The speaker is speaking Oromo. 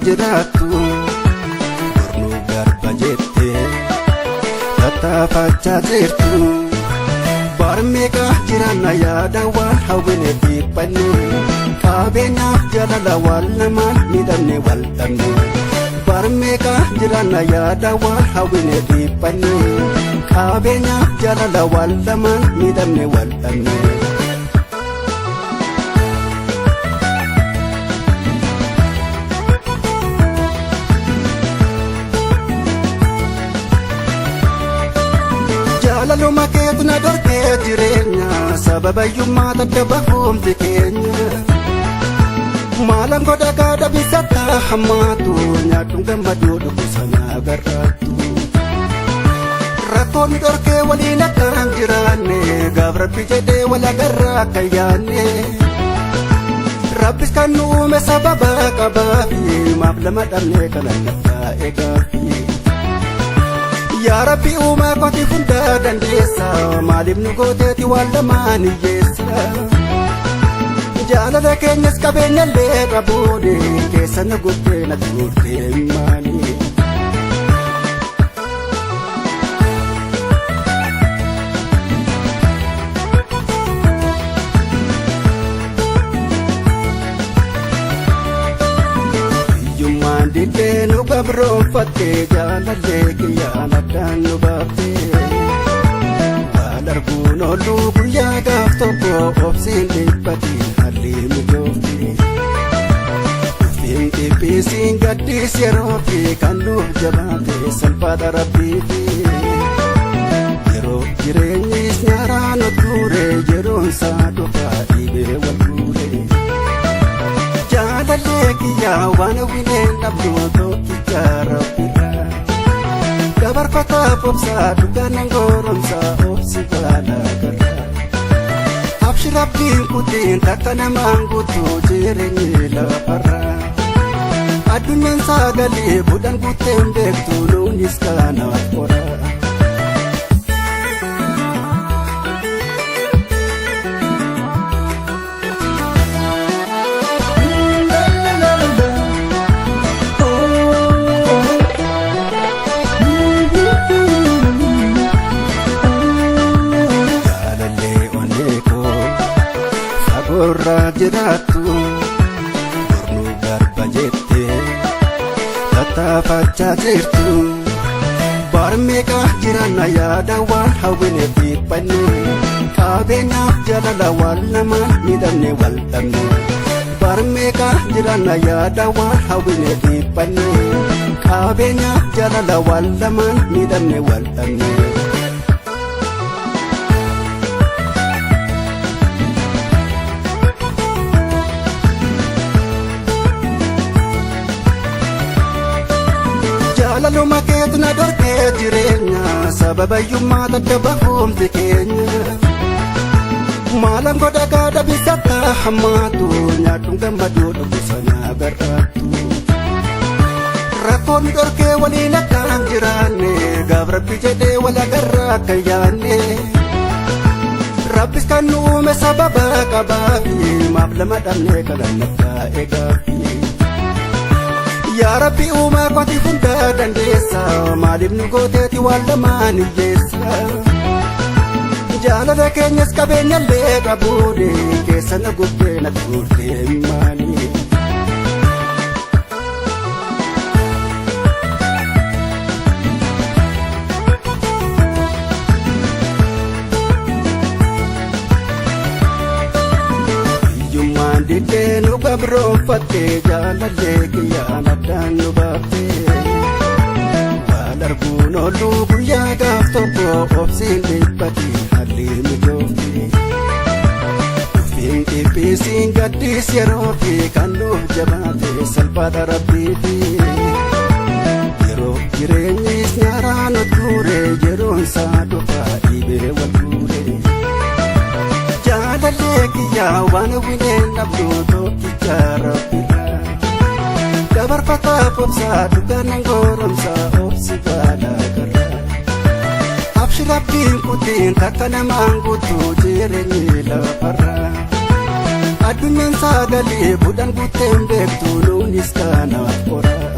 Jiraatu bornuu garba jettee tattaafachaa jirtu barmeeqa jiraanna yaada waan hawwine dhiiphanne qabeenyaaf jaalala wal namaan miidhamne wal dhabne barmeeqa jiraanna yaada waan hawwine dhiiphanne qabeenyaaf jaalala wal namaan miidhamne wal dhabne. Jaalaluma keetu na dhorkee jireenya sababayyummaa takka bahuumti keenya maalan godha gaadha bisatta hammaatu nyaadhuun gammaduu dhugusa na agarraattu rakkoonni dhorkee waliin akkaan jiraanne gaaf rabbi jedhee wal agarraa akka yaanne rabbis kan nu uume sababa qabaafi maaf lama dhabnee kana naftaa eegaafi. Yaa Rabbi uumaa kooti hundaa dandeessa maaliif nu gooteeti waan lamaan hiyyeessa jaalala keenyas qabeenyallee qabuune keessa na guddee na tuurtee maali. Biyyummaan diddee nu gabroonfattee jaalallee kiyyaan addaan nu baaftee waan arguun ooluu guyyaa gaaf tokko obsiin dhiphatiin hallii mijoofte uffiin dhiphiisiin gaddiis yeroo fi kan nuuf jabaate salphaadha rabbiifi yeroo jireenyis nyaaraan nu tuure yeroon isaa dhufaa dhiibee wal tuure. Jaalallee kiyyaa waan hawwineen dhabnu tokkicha rabbiirraa dabarfataaf obsaa dhugaan goromsaa obsi baala garraa abshi rabbiin kutiin takka namaan guutuu jireenyi lafarraa addunyaan sagalee budhan guuteen beektu nuunis kanaaf qoraa. Warra jiraatu bornuu garba jettee tattaafachaa jirtu barmeeqa jiraanna yaada waan hawwine dhiiphanne qabeenyaaf jaalala wal namaan miidhamne wal dhabne barmeeqa jiraanna yaada waan hawwine dhiiphanne qabeenyaaf jaalala wal namaan miidhamne wal dhabne. Jaalaluma keetu na dhorkee jireenya sababayyummaa takka bahuumti keenya maalan godha gaadha bisatta hammaatu nyaadhuun gammaduu dhugusa na agarraattu rakkoonni dhorkee waliin akkaan jiraanne gaaf rabbi jedhee wal agarraa akka yaanne rabbis kan nu uume sababa qabaafi maaf lama dhabnee kana naftaa eegaafi. Yaa Rabbi uumaa kooti hundaa dandeessa maaliif nu gooteeti waan lamaan hiyyeessa jaalala keenyas qabeenyallee qabuune keessa na guddee na tuurtee maali. Biyyummaan diddee nu gabroonfattee jaalallee kiyyaan addaan nu baaftee waan arguun ooluu guyyaa gaaf tokko obsiin dhiphatiin hallii mijoofte uffiin dhiphiisiin gaddiis yeroo fi kan nuuf jabaate salphaadha rabbiifi yeroo jireenyis nyaaraan nu tuure yeroon isaa dhufaa dhiibee wal fuudhee. Jaalallee kiyyaa waan hawwineen dhabdu tokkicha rabbiirraa. Dabarfataa obsaa dhuganan goromsaa obsi baalaa garraa. Abshi rabbiin kutiin takka namaan guutuu jireenyi lafarraa. Addunyaan sagalee budhaan guuteen beektu nuunis kanaaf qoraa.